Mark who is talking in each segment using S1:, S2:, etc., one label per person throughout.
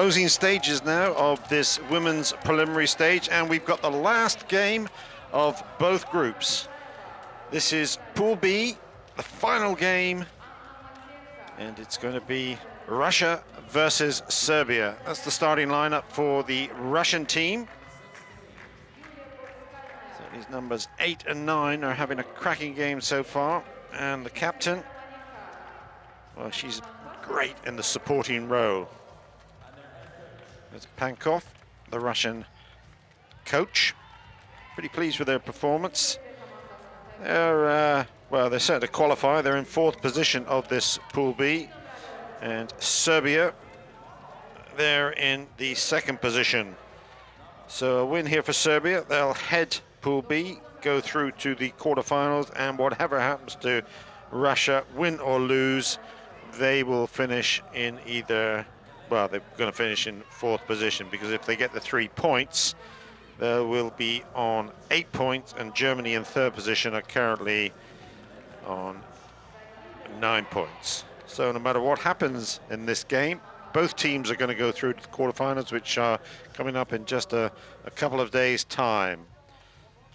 S1: closing stages now of this women's preliminary stage, and we've got the last game of both groups. This is Pool B, the final game, and it's going to be Russia versus Serbia. That's the starting lineup for the Russian team. So these numbers 8 and 9 are having a cracking game so far, and the captain, well, she's great in the supporting role. There's Pankov, the Russian coach. Pretty pleased with their performance. They're, well, they're set to qualify. They're in 4th position of this Pool B. And Serbia, they're in the 2nd position. So a win here for Serbia. They'll head Pool B, go through to the quarterfinals, and whatever happens to Russia, win or lose, they will finish in either, well, they're going to finish in 4th position, because if they get the 3 points, they will be on 8 points, and Germany in 3rd position are currently on 9 points. So no matter what happens in this game, both teams are going to go through to the quarterfinals, which are coming up in just a couple of days' time.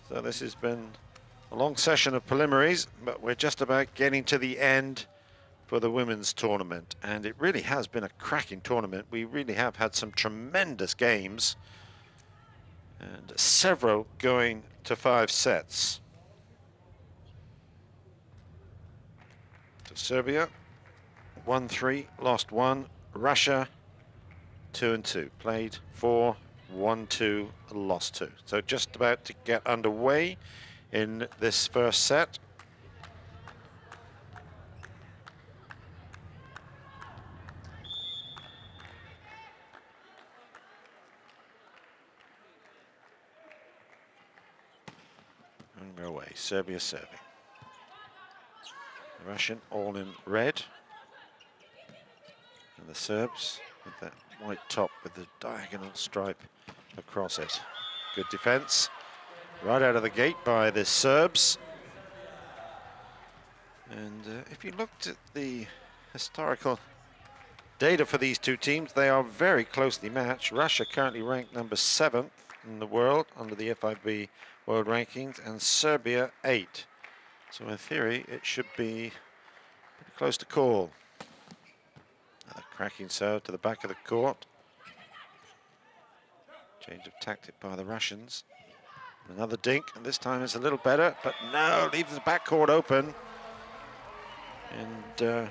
S1: So this has been a long session of preliminaries, but we're just about getting to the end for the women's tournament, and it really has been a cracking tournament. We really have had some tremendous games, and several going to 5 sets. So Serbia 1-3, lost 1. Russia 2-2, played 4, 1-2, lost 2. So just about to get underway in this first set. And we're away. Serbia serving. The Russian all in red. And the Serbs with that white top with the diagonal stripe across it. Good defense right out of the gate by the Serbs. And if you looked at the historical data for these two teams, they are very closely matched. Russia currently ranked number 7th in the world under the FIB World Rankings, and Serbia 8. So in theory, it should be pretty close to call. Another cracking serve to the back of the court. Change of tactic by the Russians. Another dink, and this time it's a little better, but no, leaves the backcourt open. And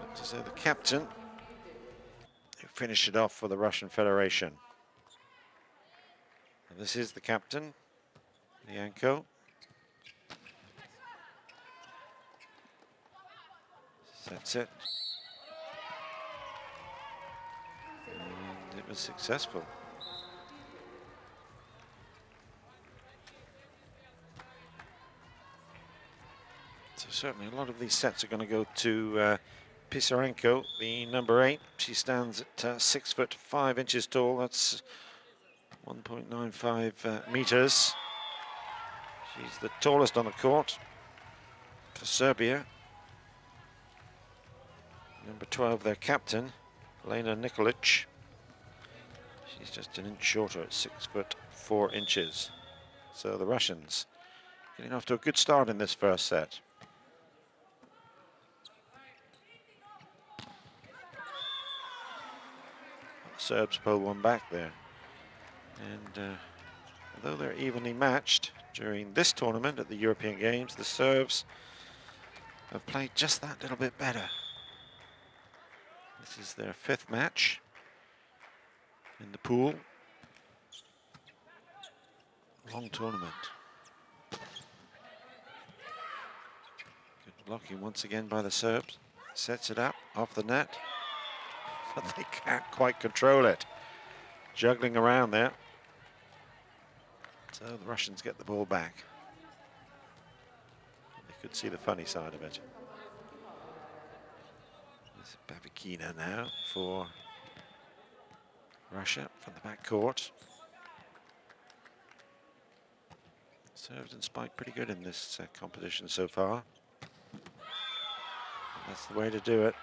S1: looks as though the captain who finished it off for the Russian Federation. And this is the captain, Yanko. That's it. And it was successful. So certainly a lot of these sets are going to go to Pisarenko, the number 8. She stands at 6'5" tall. That's 1.95 meters. She's the tallest on the court for Serbia. Number 12, their captain, Lena Nikolay. She's just an inch shorter at 6'4". So the Russians getting off to a good start in this first set. The Serbs pull one back there. And although they're evenly matched during this tournament at the European Games, the Serbs have played just that little bit better. This is their 5th match in the pool. Long tournament. Good blocking once again by the Serbs. Sets it up off the net, but they can't quite control it. Juggling around there. So the Russians get the ball back. They could see the funny side of it. Bavikina now for Russia from the back court. Served and spiked pretty good in this competition so far. That's the way to do it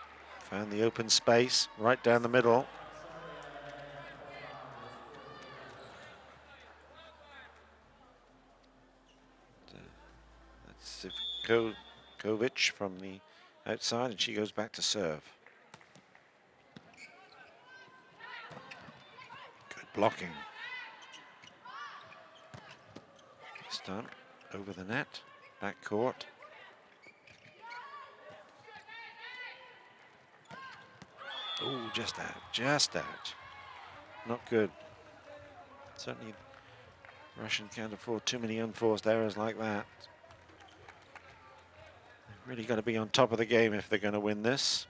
S1: Found the open space right down the middle. That's Sivkovic from the outside, and she goes back to serve. Good blocking. This time over the net, back court. Oh, just out, just out. Not good. Certainly, Russian can't afford too many unforced errors like that. They've really got to be on top of the game if they're going to win this.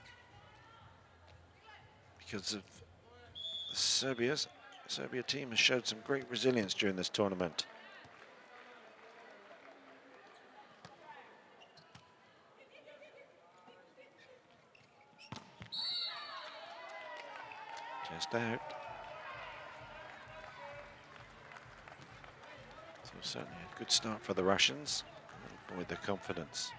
S1: Because of the Serbia team has showed some great resilience during this tournament. Just out. So certainly a good start for the Russians. Avoid their confidence.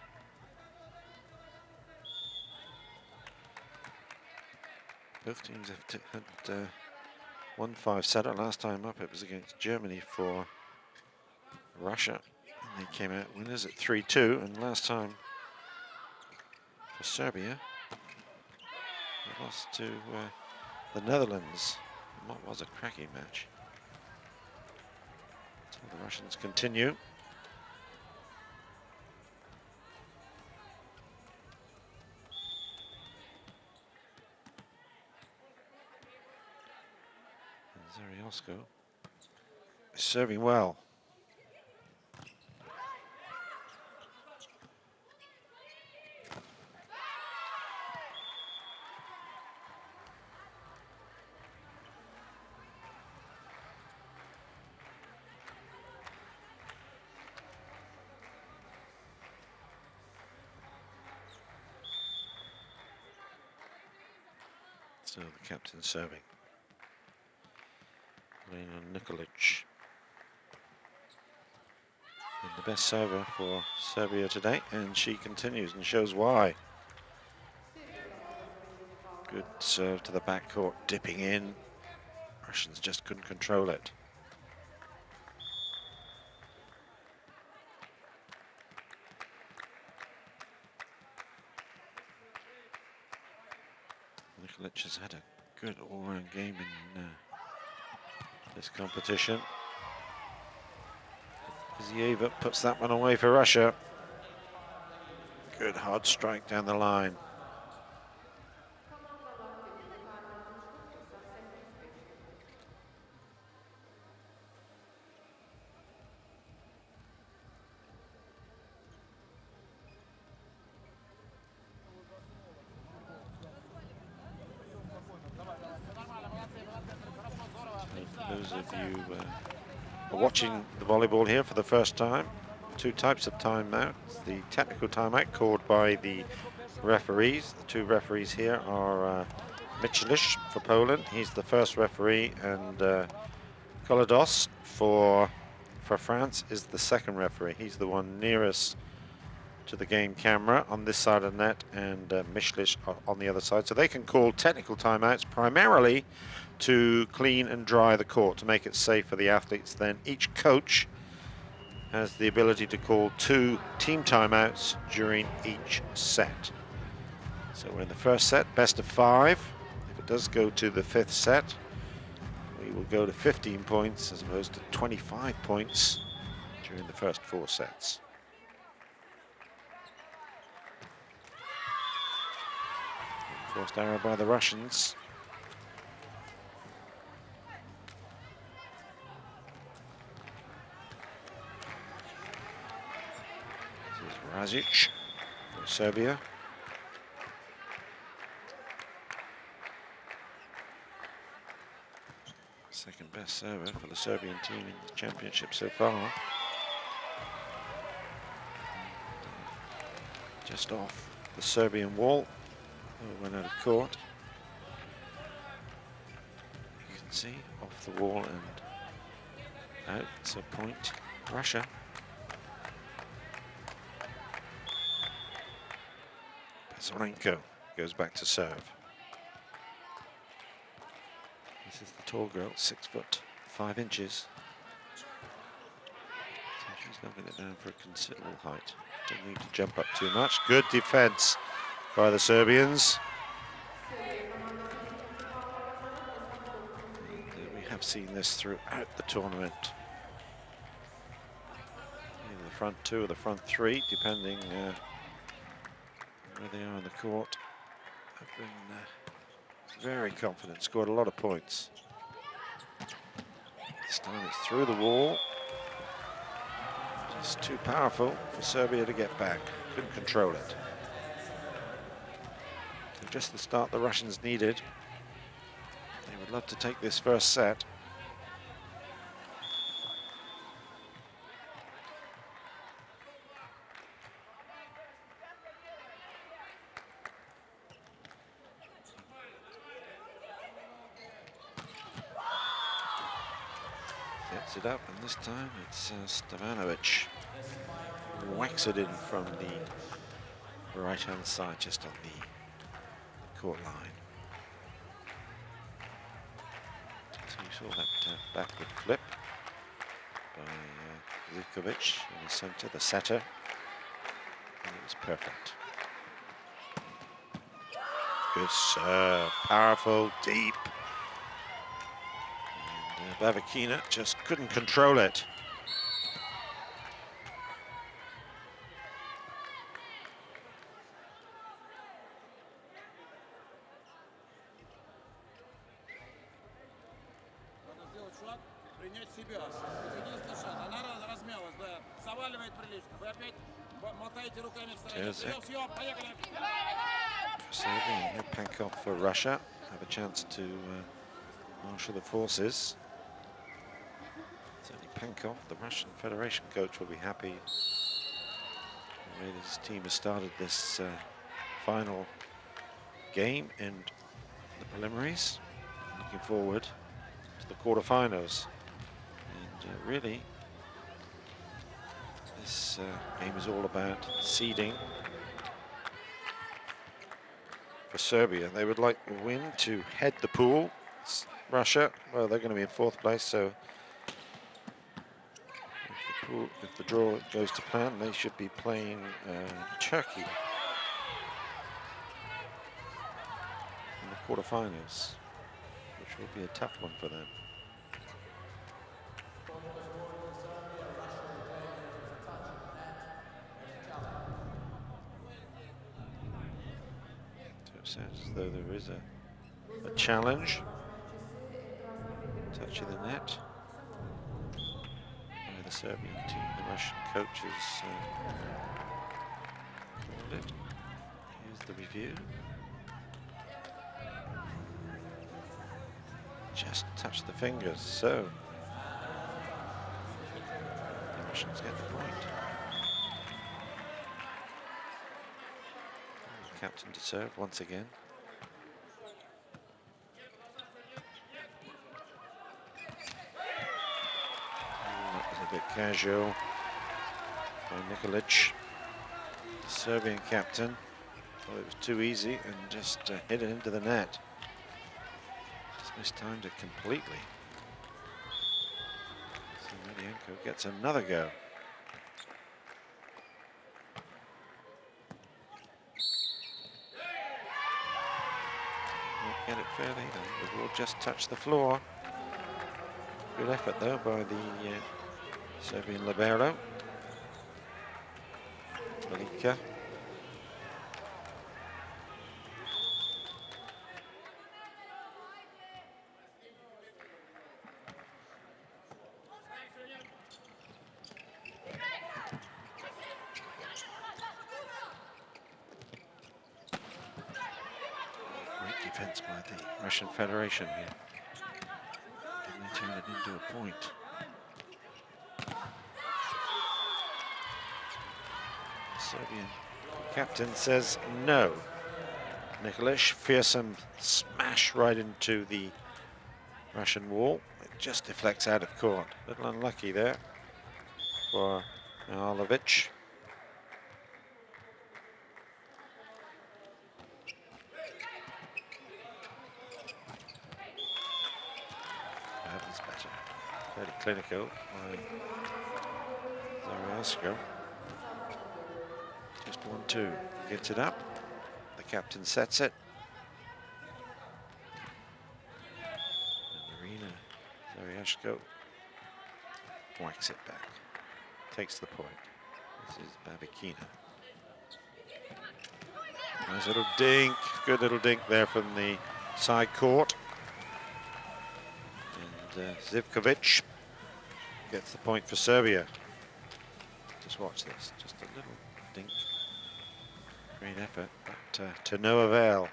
S1: Both teams had won 5-setter. Last time up it was against Germany for Russia. And they came out winners at 3-2. And last time for Serbia, they lost to the Netherlands. What was a cracking match. So the Russians continue. Zariosko is serving well. So the captain serving. Nikolay, the best server for Serbia today, and she continues and shows why. Good serve to the backcourt, dipping in. Russians just couldn't control it. Nikolay has had a good all-round game in this competition. Zieva puts that one away for Russia. Good hard strike down the line. For those of you are watching the volleyball here for the first time, two types of timeouts. The technical timeout called by the referees. The two referees here are Michelish for Poland. He's the first referee, and Kolodos for France is the second referee. He's the one nearest to the game camera on this side of the net, and Michelish on the other side. So they can call technical timeouts primarily to clean and dry the court, to make it safe for the athletes. Then each coach has the ability to call 2 team timeouts during each set. So we're in the first set, best of 5. If it does go to the 5th set, we will go to 15 points as opposed to 25 points during the first 4 sets. Forced error by the Russians. This is Razic for Serbia. Second best server for the Serbian team in the championship so far. Just off the Serbian wall. Oh, went out of court. You can see off the wall and out. It's a point. Russia. Pezorenko goes back to serve. This is the tall girl, 6'5". So she's knocking it down for a considerable height. Don't need to jump up too much. Good defense by the Serbians. And, we have seen this throughout the tournament. Either the front two or the front three, depending where they are on the court, have been very confident, scored a lot of points. This time it's through the wall. Just too powerful for Serbia to get back. Couldn't control it. So just the start the Russians needed. They would love to take this first set. Sets it up, and this time it's Stevanovic. Whacks it in from the right-hand side, just on the court line. So you saw that backward flip by Zivkovic in the center, the setter, and it was perfect. Good serve, powerful, deep. And Bavakina just couldn't control it. Serving Pankov for Russia, have a chance to marshal the forces. Certainly Pankov, the Russian Federation coach, will be happy the way his team has started this final game in the preliminaries. Looking forward to the quarterfinals. And really, this game is all about seeding. For Serbia, they would like the win to head the pool. Russia, well, they're going to be in fourth place, so if the draw goes to plan, they should be playing Turkey in the quarterfinals, which will be a tough one for them. So it sounds as though there is a challenge. Touch of the net. By the Serbian team, the Russian coaches called it. Here's the review. Just touch the fingers, so the Russians get the point. Captain to serve once again. That was a bit casual by Nikolay, the Serbian captain. Thought it was too easy and just hit it into the net. Just mistimed it completely. So Medienko gets another go. Get it fairly, the ball just touched the floor. Good effort though by the Serbian libero, Velika. Defense by the Russian Federation here. Can they turn it into a point? The Serbian captain says no. Nikolay, fearsome smash right into the Russian wall. It just deflects out of court. A little unlucky there for Mihailovic. clinical by Zaraska. Just 1-2. Gets it up. The captain sets it. And Marina Zaraska whacks it back. Takes the point. This is Babikina. Nice little dink. Good little dink there from the side court. And Zivkovic gets the point for Serbia. Just watch this. Just a little dink. Great effort, but to no avail.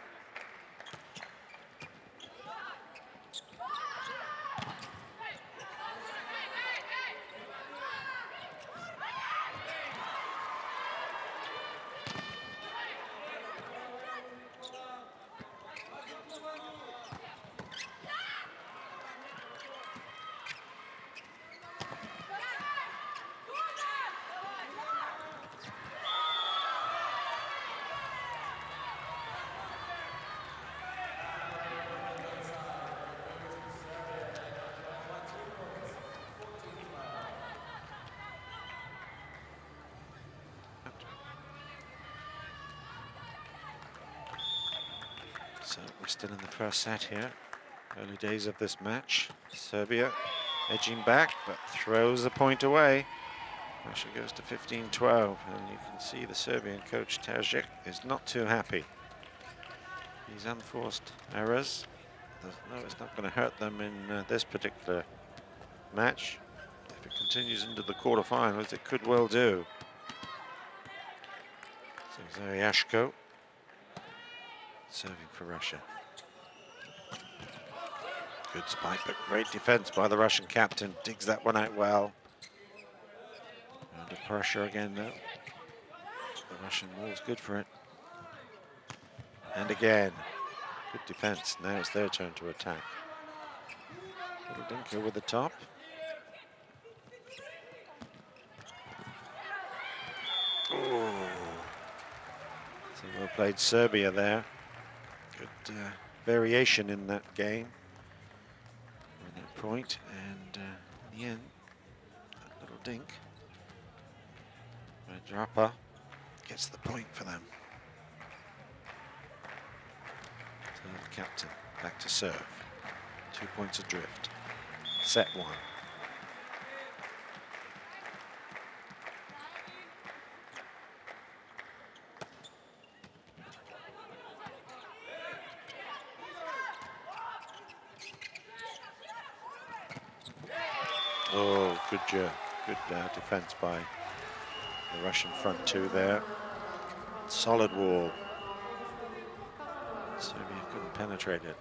S1: So we're still in the first set here. Early days of this match. Serbia edging back, but throws the point away. Russia goes to 15-12, and you can see the Serbian coach Terzic is not too happy. These unforced errors, no, it's not going to hurt them in this particular match. If it continues into the quarterfinals, it could well do. So Zaryashko serving for Russia. Good spike, but great defense by the Russian captain. Digs that one out well. Under pressure again, though. The Russian wall's good for it. And again, good defense. Now it's their turn to attack. Little dinker with the top. Ooh. So well played Serbia there. Good variation in that game. At that point, and in the end, that little dink. Drapa gets the point for them. So the captain back to serve. 2 points adrift. Set one. Oh, good job. Good defense by the Russian front two there. Solid wall. Serbia couldn't penetrate it.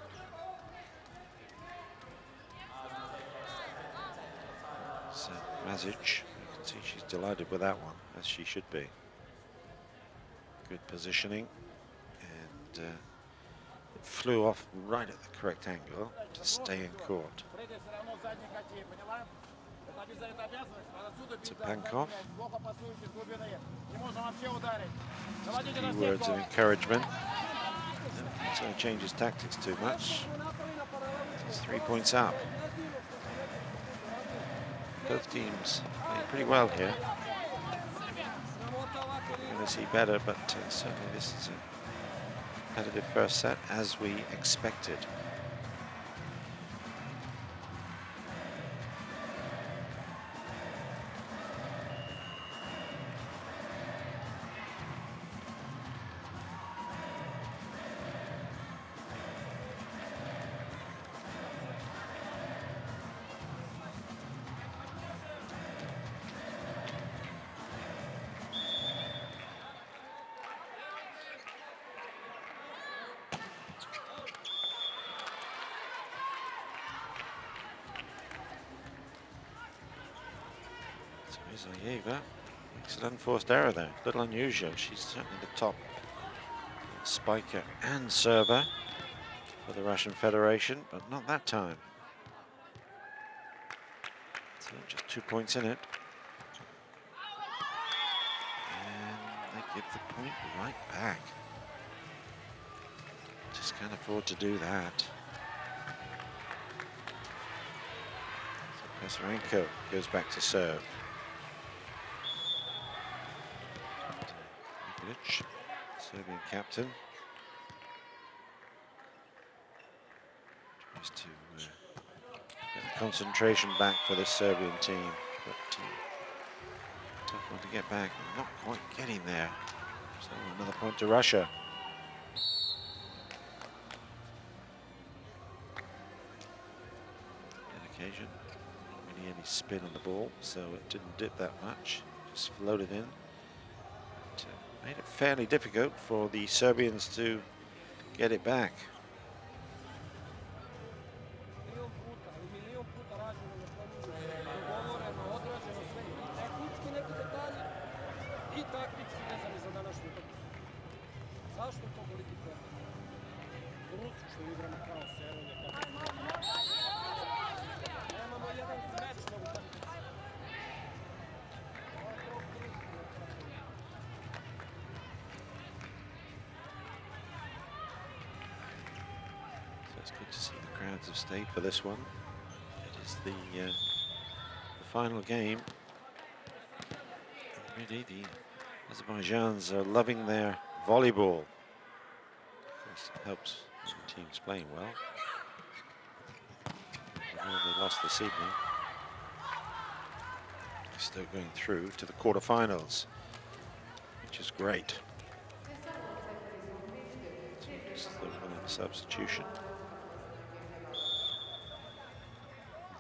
S1: So Mazic, you can see she's delighted with that one, as she should be. Good positioning, and it flew off right at the correct angle to stay in court. To Pankov. A few words of encouragement. He's going to change his tactics too much. He's 3 points up. Both teams playing pretty well here. We're going to see better, but certainly this is a competitive first set, as we expected. Zayeva makes an unforced error there. A little unusual. She's certainly the top spiker and server for the Russian Federation, but not that time. So just 2 points in it. And they give the point right back. Just can't afford to do that. Pesarenko goes back to serve. Nikolay, Serbian captain, tries to get the concentration back for this Serbian team, but tough one to get back. Not quite getting there. So another point to Russia. On occasion, not really any spin on the ball, so it didn't dip that much. Just floated in. But, made it fairly difficult for the Serbians to get it back. It's good to see the crowds have stayed for this one. It is the final game. And really, the Azerbaijans are loving their volleyball. This helps the teams playing well. Although they lost this evening, they're still going through to the quarterfinals, which is great. So this is the winning substitution.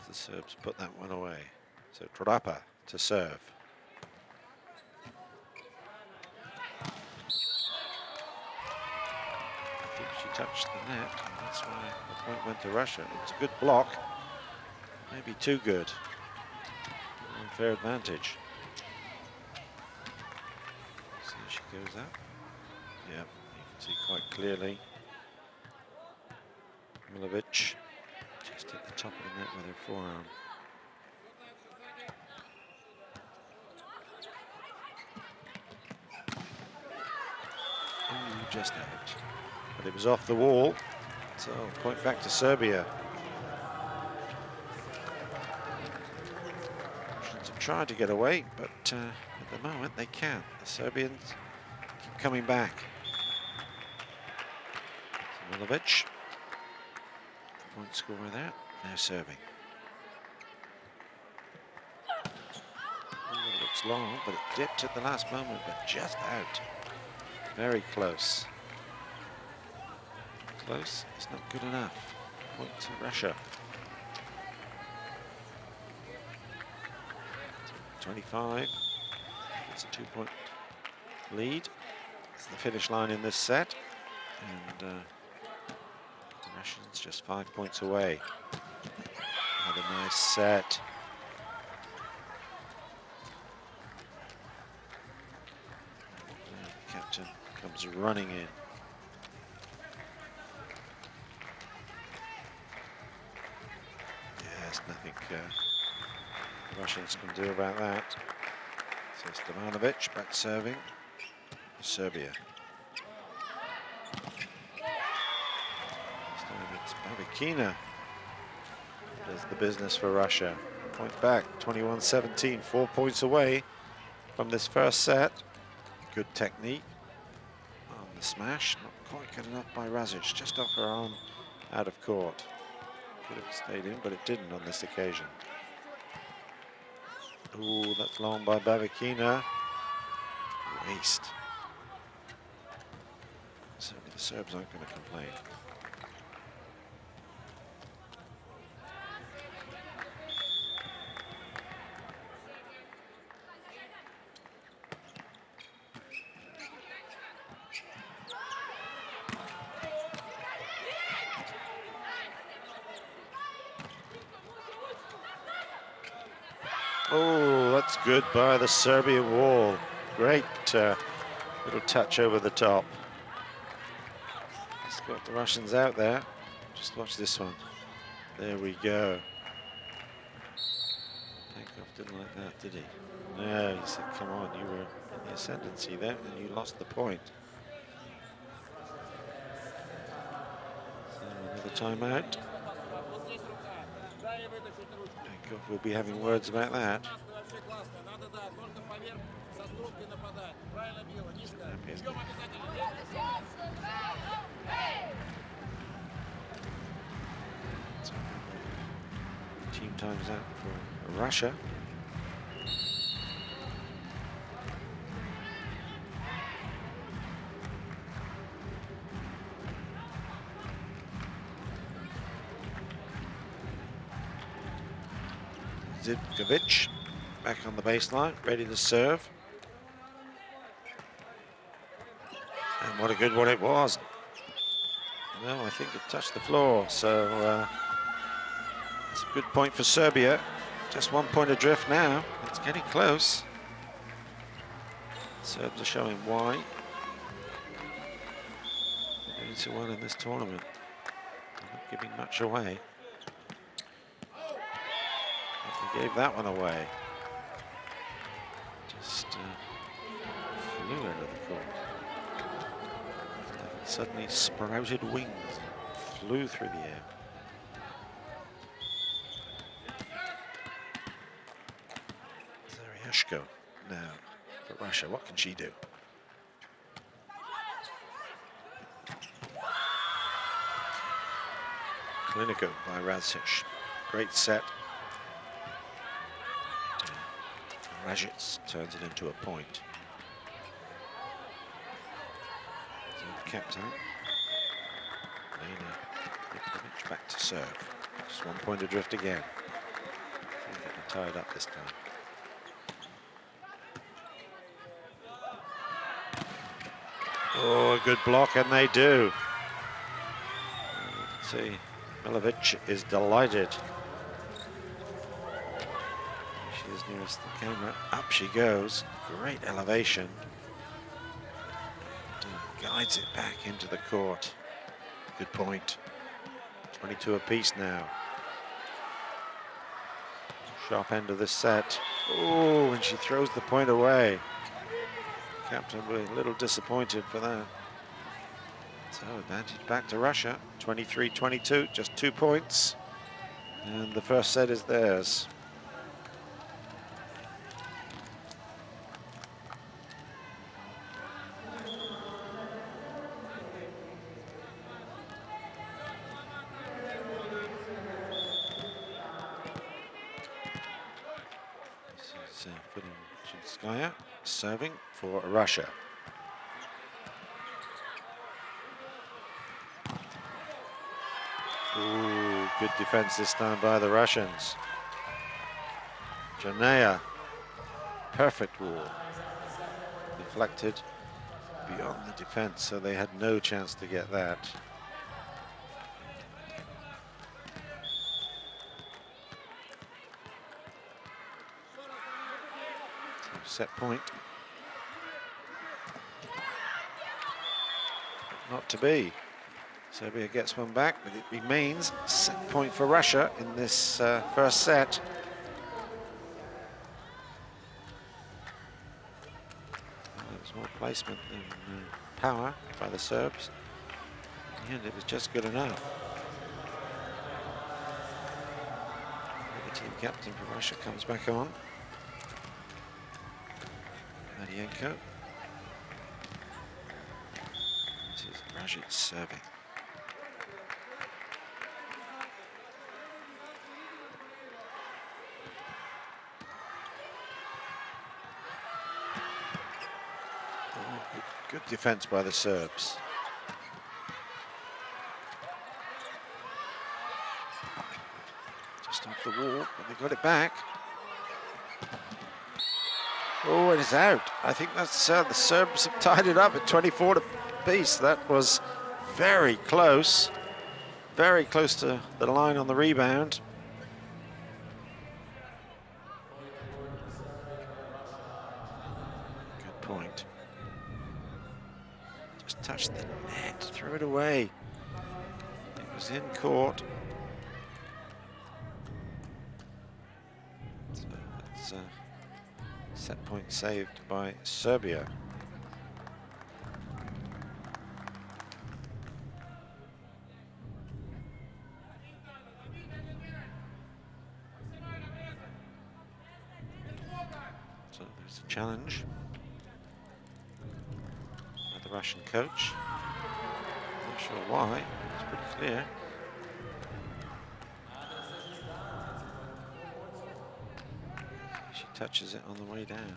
S1: The Serbs put that one away. So Trapa to serve. I think she touched the net, and that's why the point went to Russia. It's a good block, maybe too good. Unfair advantage. See, she goes up. Yep, you can see quite clearly. Milovic just at the top of the net with her forearm. Ooh, just out. But it was off the wall, so point back to Serbia. Russians have tried to get away, but at the moment they can't. The Serbians keep coming back. Milovic. Point score there. Now serving. Ooh, it looks long, but it dipped at the last moment, but just out. Very close. Close is not good enough. Point to Russia. 25. It's a 2-point lead. It's the finish line in this set. And the Russians just 5 points away. Another nice set. And the captain comes running in. Yes, nothing the Russians can do about that. So Stevanovic back serving for Serbia. It's Babikina does the business for Russia. Point back, 21-17, 4 points away from this first set. Good technique on the smash, not quite good enough by Razic, just off her arm out of court. Could have stayed in, but it didn't on this occasion. Ooh, that's long by Babikina. Waste. Certainly the Serbs aren't going to complain. Oh, that's good by the Serbian wall. Great little touch over the top. It's got the Russians out there. Just watch this one. There we go. Penkov didn't like that, did he? No, he said, come on, you were in the ascendancy there and you lost the point. So another timeout. We'll be having words about that. Team times out for Russia. Zivkovic back on the baseline, ready to serve. And what a good one it was. No, I think it touched the floor, so it's a good point for Serbia. Just 1 point adrift now. It's getting close. Serbs are showing why. They're 2-1 in this tournament. They're not giving much away. They gave that one away. Just flew out of the court. Like suddenly sprouted wings, flew through the air. Zaryashko now for Russia. What can she do? Clinical by Radzic. Great set. Radzic turns it into a point. So the captain, Nikolay, back to serve. Just 1 point adrift again. Getting tied up this time. Oh, a good block, and they do. Let's see, Milovic is delighted. She's nearest the camera. Up she goes. Great elevation. Guides it back into the court. Good point. 22 apiece now. Sharp end of this set. Oh, and she throws the point away. Captain will be a little disappointed for that. So advantage back to Russia. 23-22, just 2 points. And the first set is theirs. Serving for Russia. Ooh, good defense this time by the Russians. Janea, perfect wall. Deflected beyond the defense, so they had no chance to get that. Set point. Not to be. Serbia gets one back, but it remains set point for Russia in this first set. It was more placement than power by the Serbs. In the end, it was just good enough. The team captain for Russia comes back on. Marienko. This is Radzic serving. Oh, good defense by the Serbs. Just off the wall, but they got it back. Oh, it is out. I think that's the Serbs have tied it up at 24 apiece. That was very close to the line on the rebound. Good point. Just touched the net, threw it away. It was in court. So that's set point saved by Serbia. So there's a challenge by the Russian coach. Not sure why, it's pretty clear. She touches it on the way down.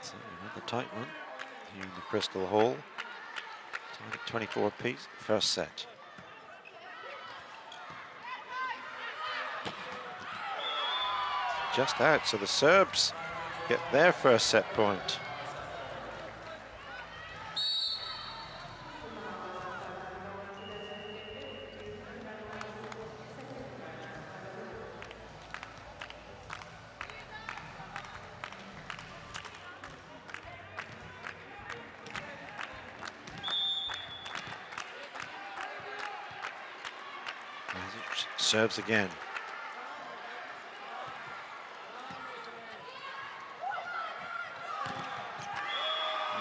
S1: So another tight one here in the Crystal Hall. 24 apiece, first set. Just out, so the Serbs get their first set point. Serves again.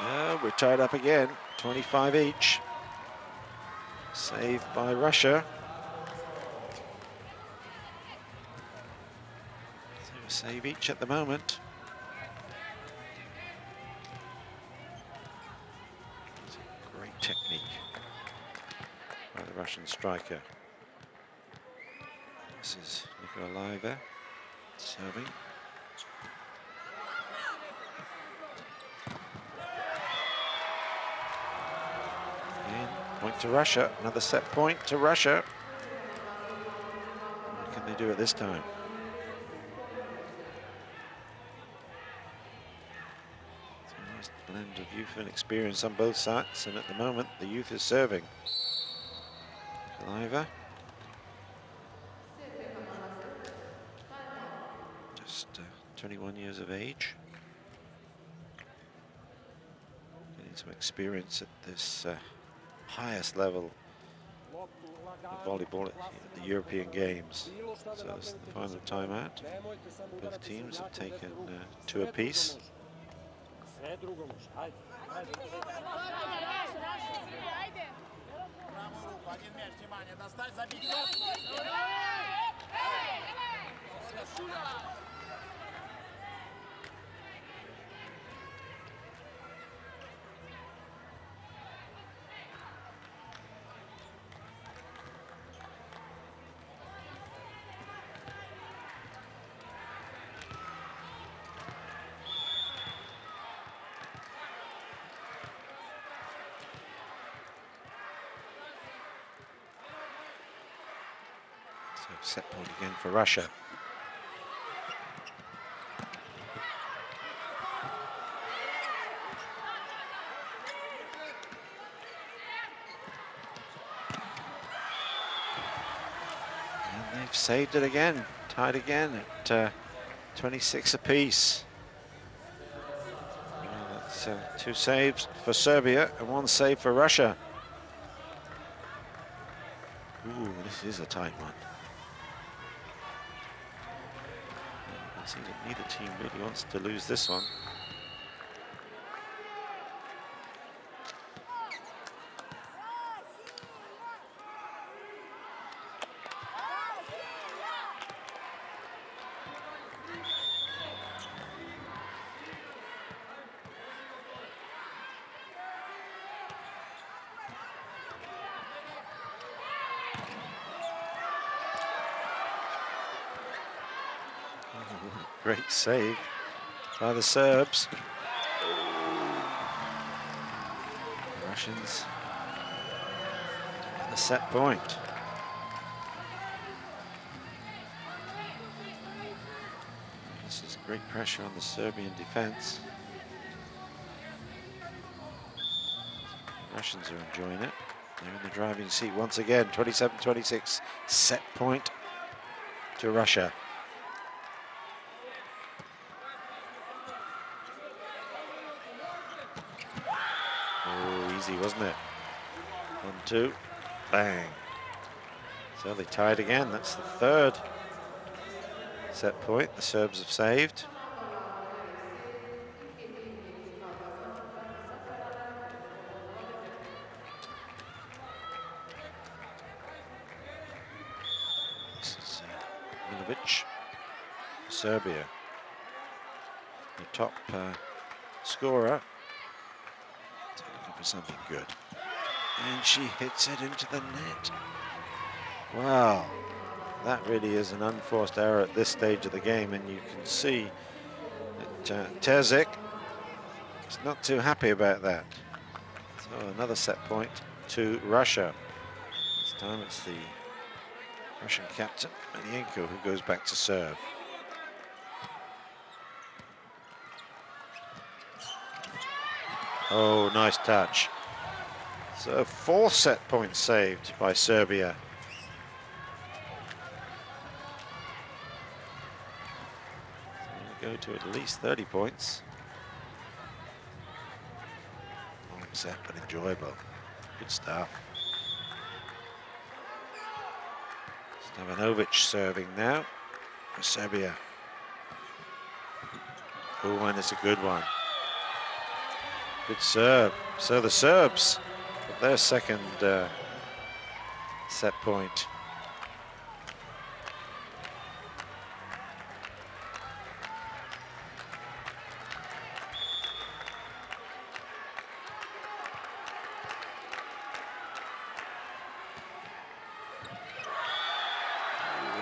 S1: No, we're tied up again. 25 each. Saved by Russia. So a save each at the moment. Great technique by the Russian striker. This is Nikolay serving. Again, point to Russia. Another set point to Russia. What can they do at this time? It's a nice blend of youth and experience on both sides, and at the moment the youth is serving. Nikolay. Just 21 years of age. Getting some experience at this highest level of volleyball at the European Games. So this is the final timeout. Both teams have taken 2 apiece. Set point again for Russia. And they've saved it again, tied again at 26 apiece. Well, that's 2 saves for Serbia and 1 save for Russia. Ooh, this is a tight one. I see that neither team really wants to lose this one. Great save by the Serbs. The Russians at the set point. This is great pressure on the Serbian defense. The Russians are enjoying it. They're in the driving seat once again. 27-26, set point to Russia. Easy, wasn't it? 1-2, bang. So they tied again. That's the 3rd set point the Serbs have saved. Stevanovic, Serbia. The top scorer. Looking for something good. And she hits it into the net. Wow, that really is an unforced error at this stage of the game, and you can see that Terzic is not too happy about that. So another set point to Russia. This time it's the Russian captain, Manienko, who goes back to serve. Oh, nice touch. So 4 set points saved by Serbia. So we go to at least 30 points. Long set, but enjoyable. Good stuff. Stevanovic serving now for Serbia. Oh, and it's a good one. Good serve. So the Serbs, their second set point.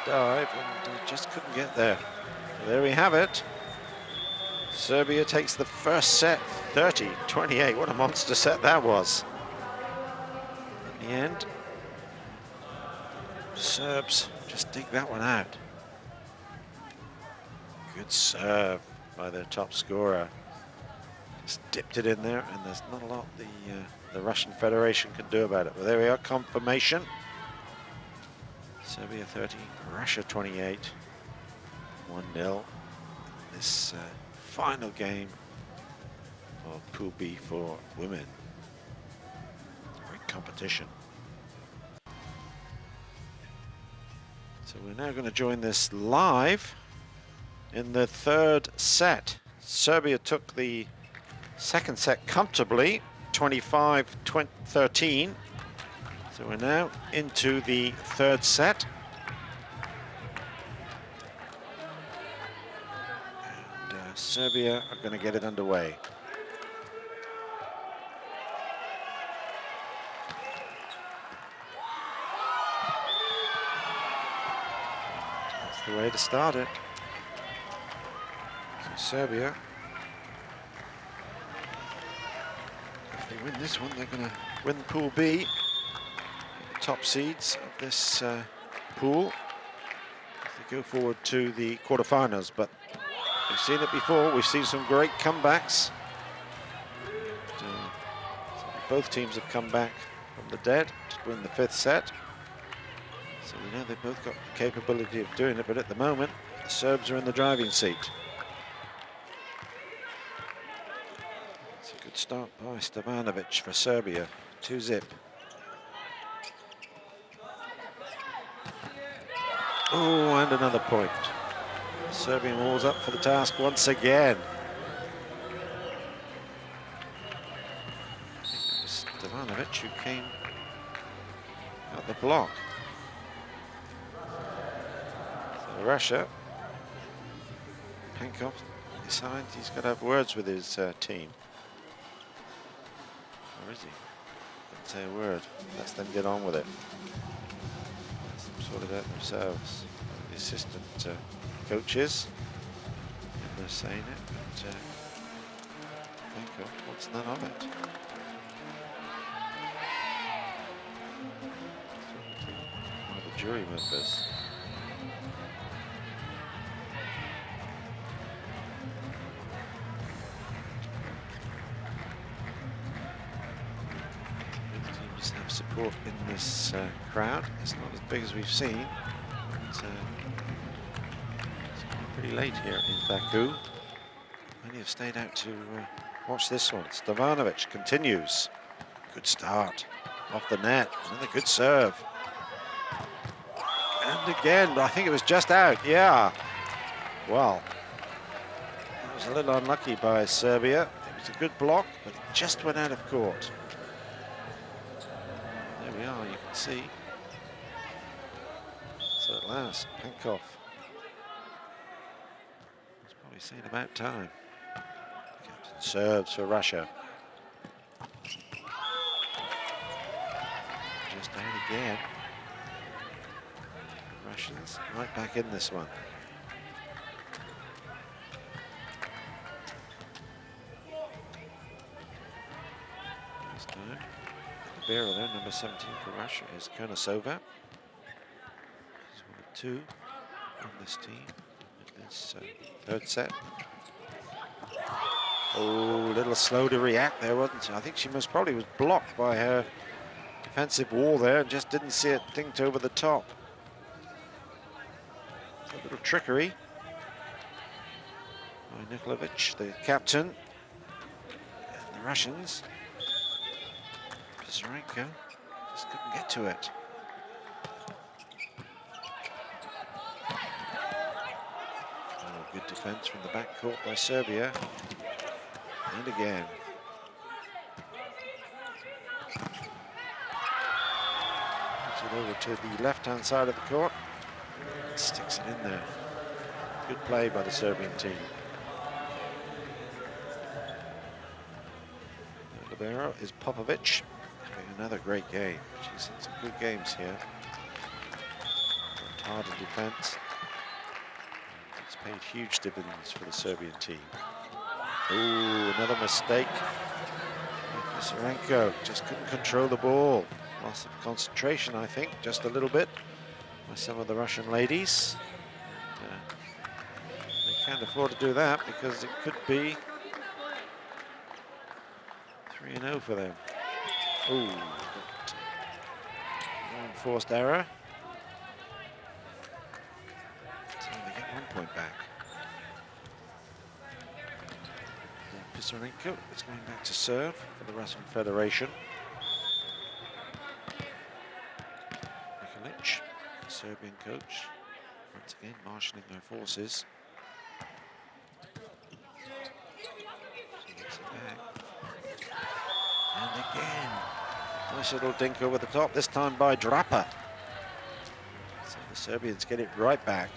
S1: Dive and just couldn't get there. So there we have it. Serbia takes the first set, 30-28. What a monster set that was. In the end, Serbs just dig that one out. Good serve by their top scorer. Just dipped it in there, and there's not a lot the Russian Federation can do about it. But there we are, confirmation. Serbia 30, Russia 28, 1-0. This final game of Pool B for women. Great competition. So we're now going to join this live in the third set. Serbia took the second set comfortably, 25-13. So we're now into the third set. And Serbia are going to get it underway. That's the way to start it. So Serbia, if they win this one, they're going to win Pool B. Top seeds of this pool as they go forward to the quarterfinals. But we've seen it before. We've seen some great comebacks. So both teams have come back from the dead to win the fifth set. So we know they've both got the capability of doing it, but at the moment, the Serbs are in the driving seat. It's a good start by Stevanovic for Serbia, 2-0. Oh, and another point. Serbian walls up for the task once again. I think it was Stevanovic who came at the block. So Russia, Pankov decides he's got to have words with his team. Or is he? Didn't say a word. Let's them get on with it. Sort it out themselves. The assistant coaches, and they're saying it, but Pankov wants none of it. One of the jury members. Both teams have support in this crowd. It's not as big as we've seen, but it's pretty late here in Baku. Many have stayed out to watch this one. Stevanovic continues. Good start off the net. Another good serve. And again, but I think it was just out. Yeah. Well, that was a little unlucky by Serbia. It was a good block, but it just went out of court. There we are, you can see. So at last, Pankov we say about time. Captain serves for Russia. Just out again. The Russians right back in this one. This time, the barrel there, number 17 for Russia, is Konasova. She's one of two on this team in this third set. Oh, a little slow to react there, wasn't she? I think she probably was blocked by her defensive wall there and just didn't see it dinked over the top. A little trickery by Nikolay, the captain, and the Russians. Pisarenko just couldn't get to it. Oh, good defense from the backcourt by Serbia. And again. Puts it over to the left-hand side of the court. Sticks it in there. Good play by the Serbian team. The libero is Popovic. Having another great game. She's had some good games here. Worked hard in defense. It's paid huge dividends for the Serbian team. Ooh, another mistake. Pisarenko just couldn't control the ball. Loss of concentration, I think, just a little bit by some of the Russian ladies. They can't afford to do that because it could be 3-0 for them. Ooh, unforced error. So they get 1 point back. Pisarenko is going back to serve for the Russian Federation. Nikolay, the Serbian coach, once again marshalling their forces. She gets it back. And again, nice little dink over the top, this time by Draper. So the Serbians get it right back.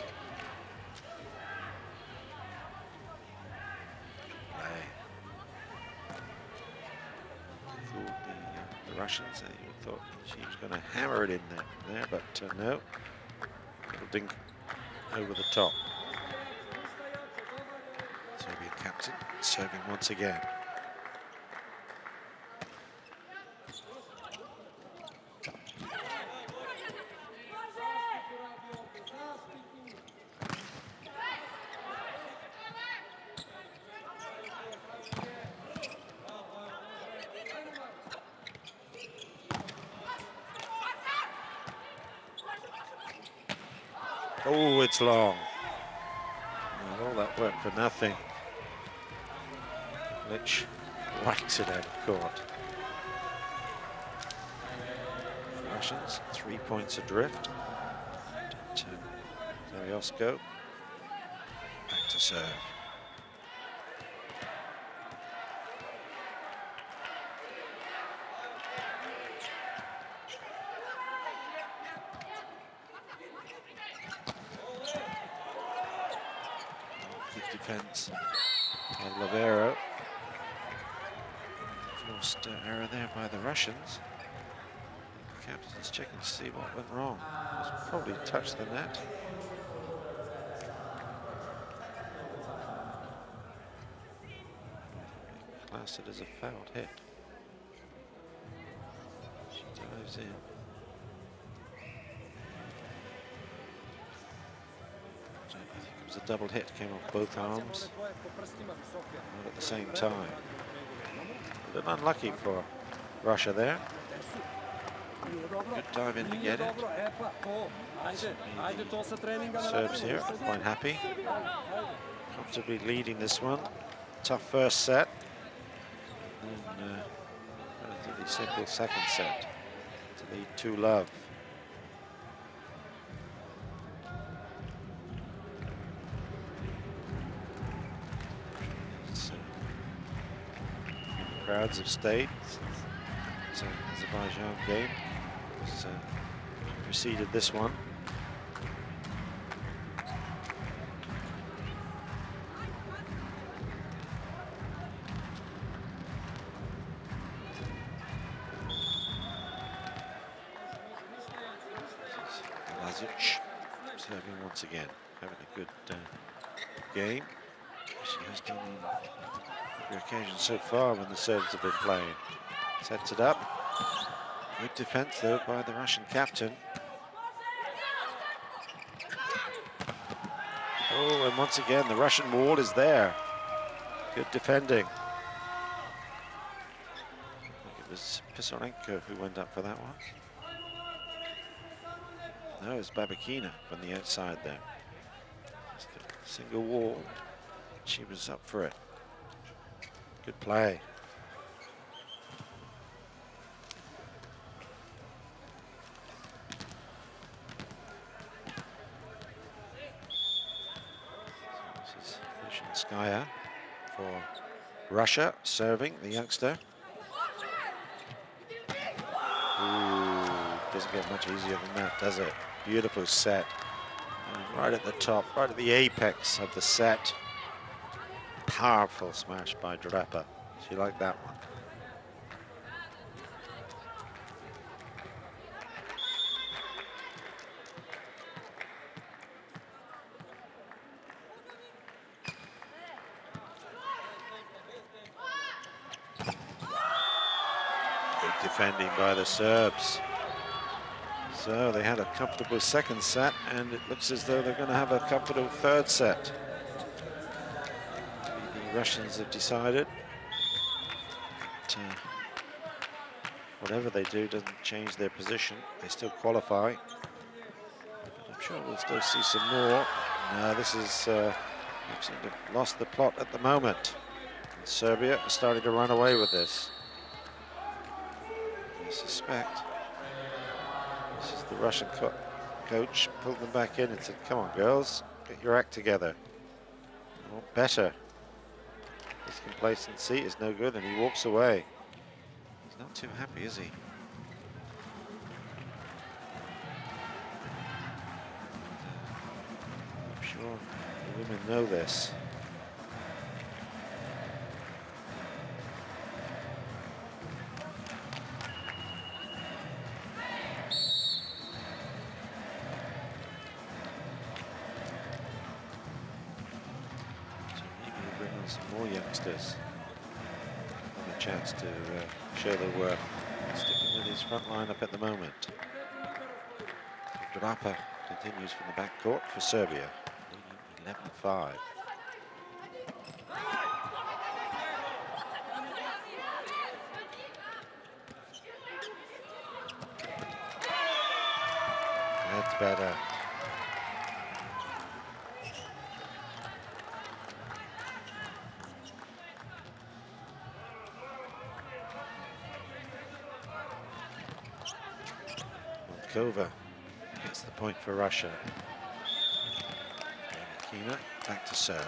S1: Russians, you thought she was going to hammer it in there, but no. Little dink over the top. Serbian captain serving once again. Oh, it's long. Well, all that work for nothing. Lich whacks it out of court. Russians 3 points adrift. To Zariosko. Back to serve. Defense by Libero. Forced error there by the Russians. The captain's checking to see what went wrong. It was probably touched the net. Classed it as a fouled hit. She dives in. It was a double hit, came off both arms, not at the same time. A little unlucky for Russia there. Good dive in to get it. Serbs here are quite happy. Comfortably leading this one. Tough first set. And relatively simple second set to lead 2-love. Crowds have stayed. It's an Azerbaijan game. It's preceded this one. Terzic serving once again, having a good game. She has done on every occasion so far when the Serbs have been playing. Sets it up. Good defense though by the Russian captain. Oh, and once again the Russian wall is there. Good defending. I think it was Pisarenko who went up for that one. No, it's Babakina from the outside there. Just a single wall. She was up for it. Good play. Skaya for Russia, serving the youngster. Ooh, doesn't get much easier than that, does it? Beautiful set. And right at the top, right at the apex of the set. Powerful smash by Draper. She liked that one. Defending by the Serbs. So they had a comfortable second set, and it looks as though they're going to have a comfortable third set. The Russians have decided that whatever they do doesn't change their position. They still qualify. But I'm sure we'll still see some more. No, this is they've seemed to have lost the plot at the moment. And Serbia is starting to run away with this. I suspect this is the Russian coach pulled them back in and said, come on girls, get your act together. You want better. This complacency is no good, and he walks away. He's not too happy, is he? I'm sure the women know this. Youngsters have a chance to show their work. Sticking with his front lineup at the moment. Draper continues from the back court for Serbia, leading 11-5. That's better. Over gets the point for Russia. Kina back to serve.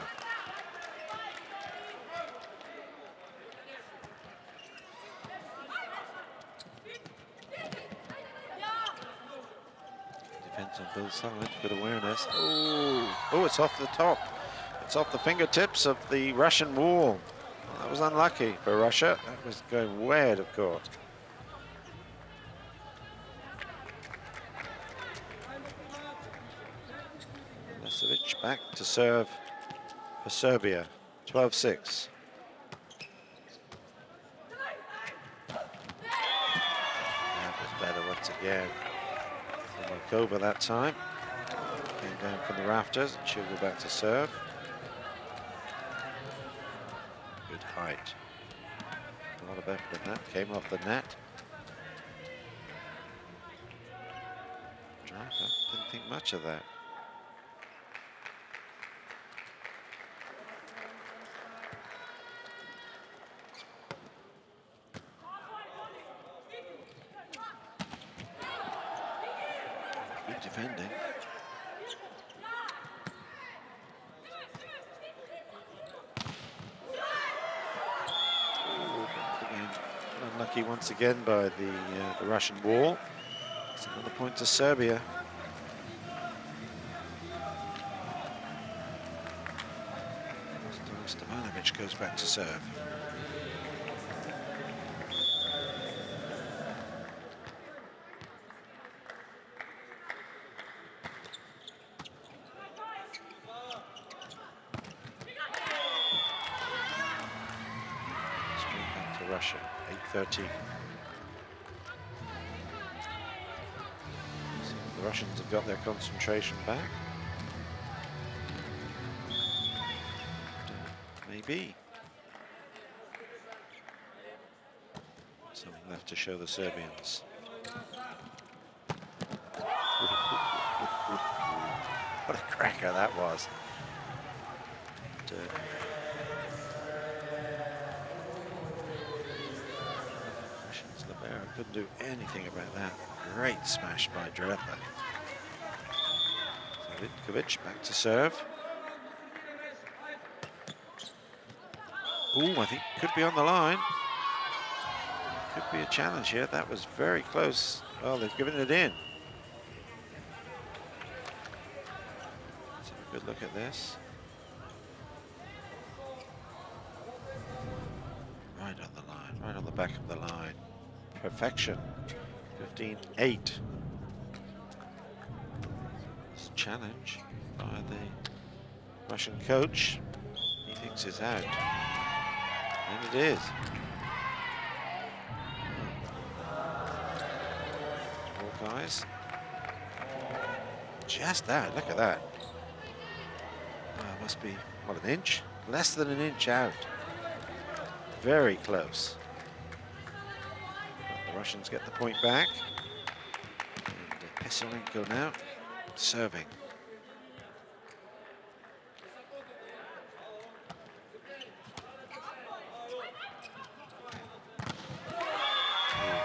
S1: Defense on both sides, good awareness. Oh, it's off the top. It's off the fingertips of the Russian wall. Well, that was unlucky for Russia. That was going way out of court. Back to serve for Serbia, 12-6. That was better once again. Markova that time. Came down from the rafters, and she'll go back to serve. Good height. A lot of effort in that, came off the net. Didn't think much of that. Defending. Unlucky once again by the Russian wall. It's another point to Serbia. Stevanovic goes back to serve. Russia. 8:13. So the Russians have got their concentration back. Maybe. Something left to show the Serbians. What a cracker that was. Russians, Libera couldn't do anything about that. Great smash by Dreva. So Vitkovic back to serve. Ooh, I think could be on the line. Could be a challenge here. That was very close. Oh, they've given it in. Let's have a good look at this. Right on the line, right on the back of the line. Perfection. 15-8. It's a challenge by the Russian coach. He thinks it's out. And it is. All guys. Just that, look at that. Oh, must be, what, an inch? Less than an inch out. Very close. But the Russians get the point back. And Pesarenko now serving.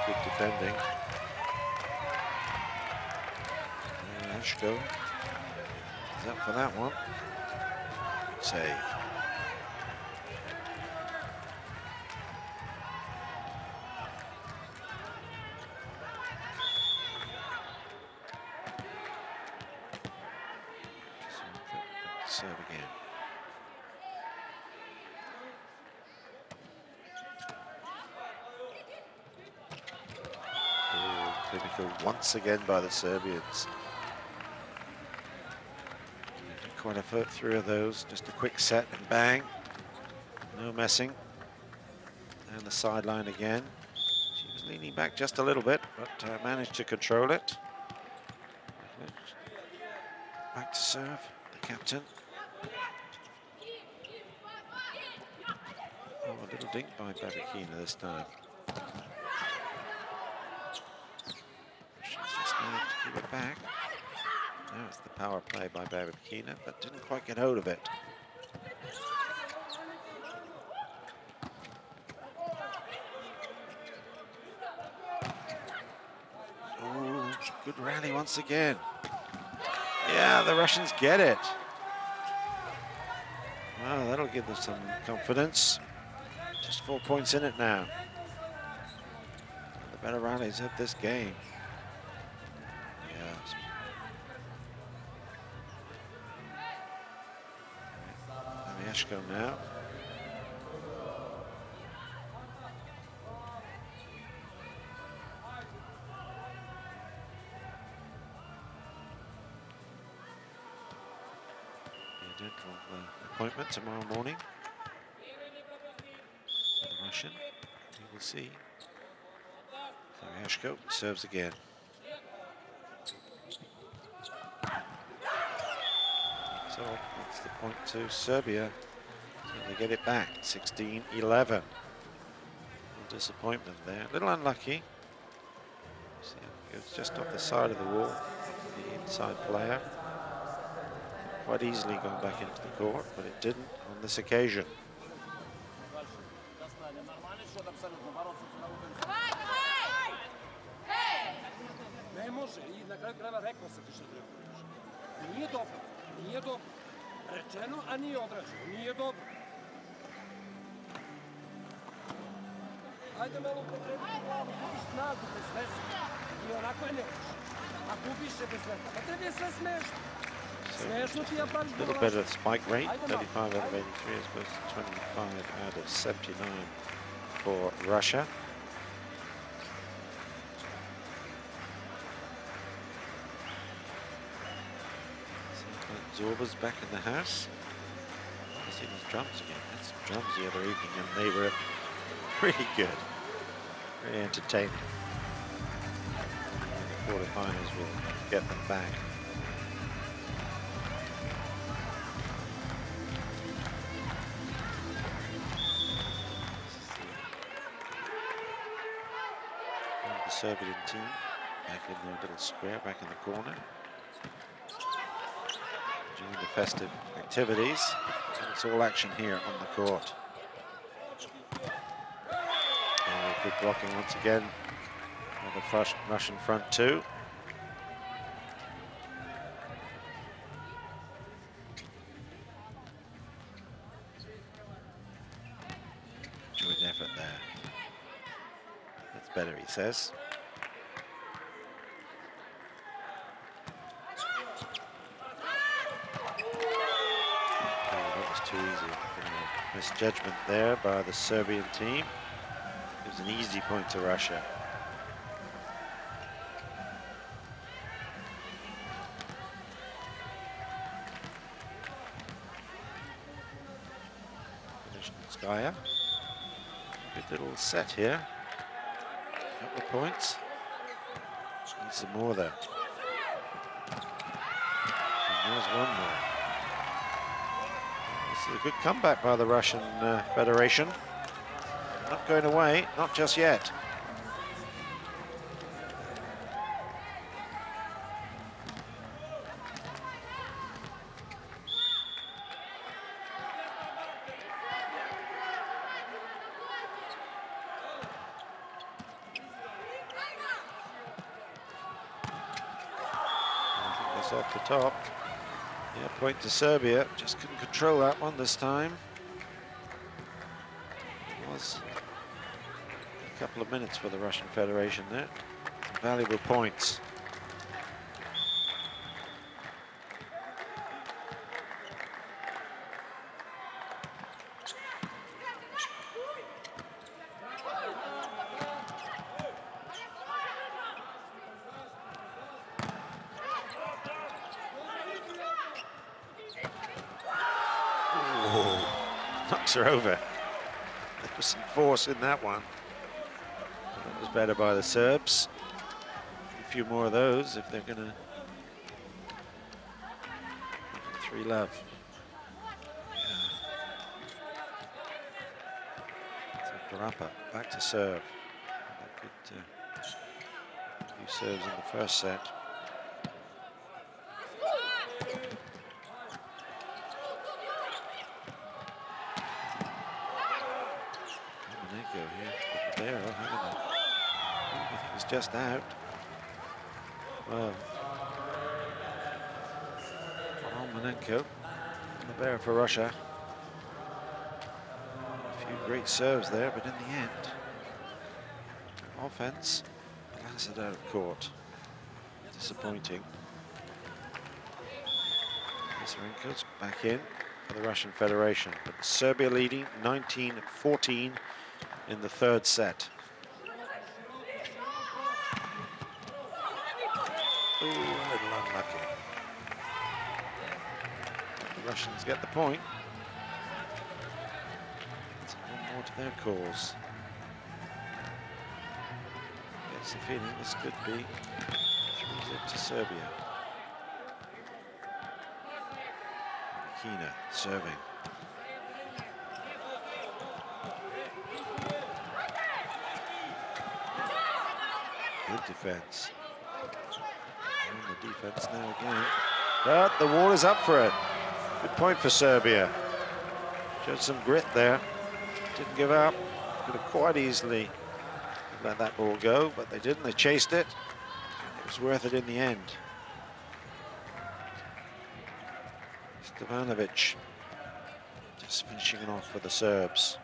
S1: Good defending. Ashko is up for that one. Save. Serve again. Clinical once again by the Serbians. Quite a foot through of those. Just a quick set and bang. No messing. And the sideline again. She was leaning back just a little bit, but managed to control it. Back to serve, the captain. Oh, a little dink by Babakina this time. She's just managed to keep it back. Now it's the power play by Babakina, but didn't quite get hold of it. Oh, good rally once again. Yeah, the Russians get it. Well, that'll give them some confidence. Just 4 points in it now. The better rallies of this game. Ashko now. The dental appointment tomorrow morning. For the Russian, we will see. So Ashko serves again. So that's the point to Serbia. So they get it back, 16-11. Disappointment there, a little unlucky. See, it goes just off the side of the wall, the inside player. Quite easily gone back into the court, but it didn't on this occasion.
S2: Nije dobro. Rečeno, a nije odraženo. Nije dobro. Ajde malo upotrebiti glavu, gubiš snagu bez veze. I onako je nemoš. A gubiš je bez veze. Pa tebi je sve smešno. Smešno ti je baš
S1: A little better spike rate, 35 out of 83 as opposed to 25 out of 79 for Russia. Zorba's back in the house. I see those drums again. That's drums the other evening, and they were really good. Really entertaining. The quarterfinals will get them back. The Serbian team back in their little square, back in the corner. During the festive activities, and it's all action here on the court. Good blocking once again on the Russian front two. Joint effort there. That's better, he says. That was too easy. Misjudgment there by the Serbian team. It was an easy point to Russia. Skaya. Good little set here. Couple of points. Need some more there. And there's one more. This is a good comeback by the Russian Federation. Not going away, not just yet. I think that's off the top. Yeah, point to Serbia. Just couldn't control that one this time. It was a couple of minutes for the Russian Federation there. Some valuable points. Ooh, knocks her over. There was some force in that one. That was better by the Serbs. A few more of those if they're going to. 3-love. So Grappa back to serve. Good few serves in the first set. Here, I think it's just out. Well, Romanenko, Libera for Russia. A few great serves there, but in the end, offense lands it out of court. Disappointing. Masarenko's back in for the Russian Federation, but Serbia leading 19-14 in the third set. Ooh, a little unlucky. The Russians get the point. It's one more to their cause. Gets the feeling this could be 3-0 to Serbia. Kina serving. Good defense. And the defense now again. But the wall is up for it. Good point for Serbia. Showed some grit there. Didn't give up. Could have quite easily let that ball go, but they didn't. They chased it. It was worth it in the end. Stevanovic just finishing it off for the Serbs.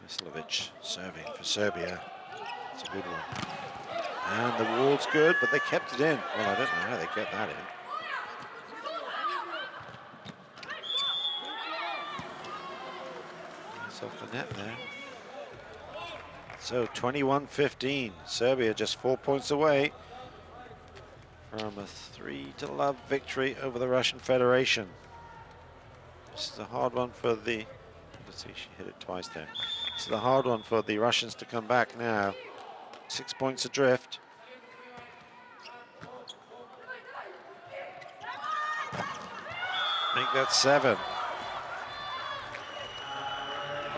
S1: Mislovic serving for Serbia. It's a good one. And the wall's good, but they kept it in. Well, I don't know how they kept that in. It's off the net there. So 21-15. Serbia just 4 points away from a 3-0 victory over the Russian Federation. This is a hard one for the, let's see, she hit it twice there. This is a hard one for the Russians to come back now. 6 points adrift. Make that 7.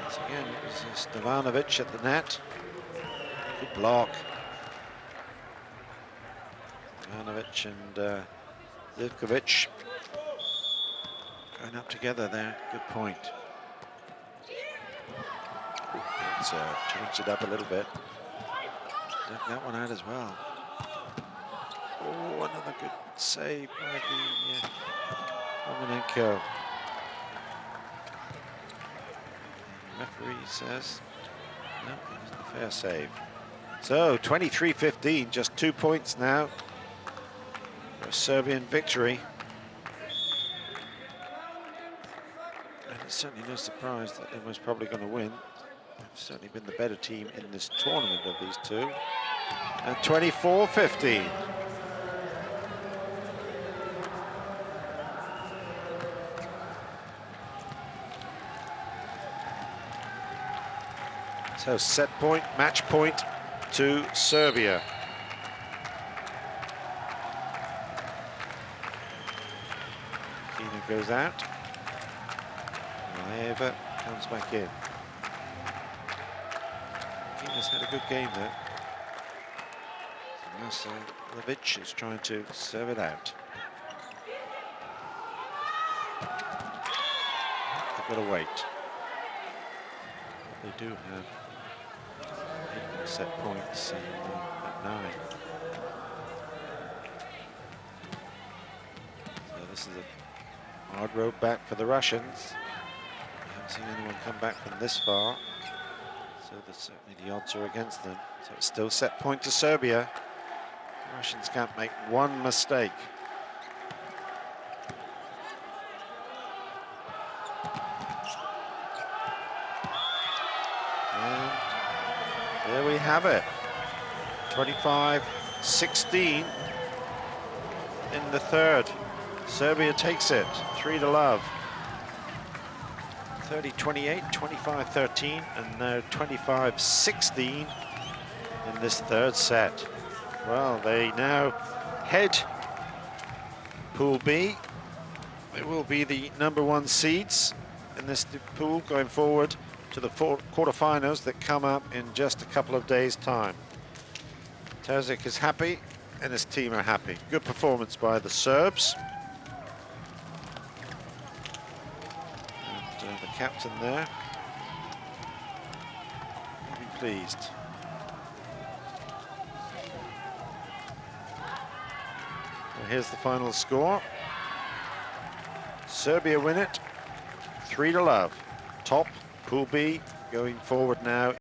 S1: Once again, it was Stevanovic at the net. Good block. Stevanovic and Zivkovic going up together there. Good point. Let's change it up a little bit. Dug that one out as well. Oh, another good save by the Romanenko. The referee says, no, it wasn't a fair save. So, 23-15, just 2 points now for a Serbian victory. And it's certainly no surprise that they was probably going to win. They've certainly been the better team in this tournament of these two. And 24-15. So set point, match point to Serbia. Kina goes out. Maeva comes back in. Kina's had a good game there. Levic is trying to serve it out. They've got to wait. They do have set points at 9. So this is a hard road back for the Russians. We haven't seen anyone come back from this far, so certainly the odds are against them. So it's still set point to Serbia. The Russians can't make one mistake. There we have it, 25-16 in the third. Serbia takes it, 3-0. 30-28, 25-13, and now 25-16 in this third set. Well, they now head Pool B. They will be the #1 seeds in this pool going forward to the quarterfinals that come up in just a couple of days' time. Terzic is happy and his team are happy. Good performance by the Serbs. And the captain there will be pleased. Well, here's the final score. Serbia win it, 3-0. Top Pool B going forward now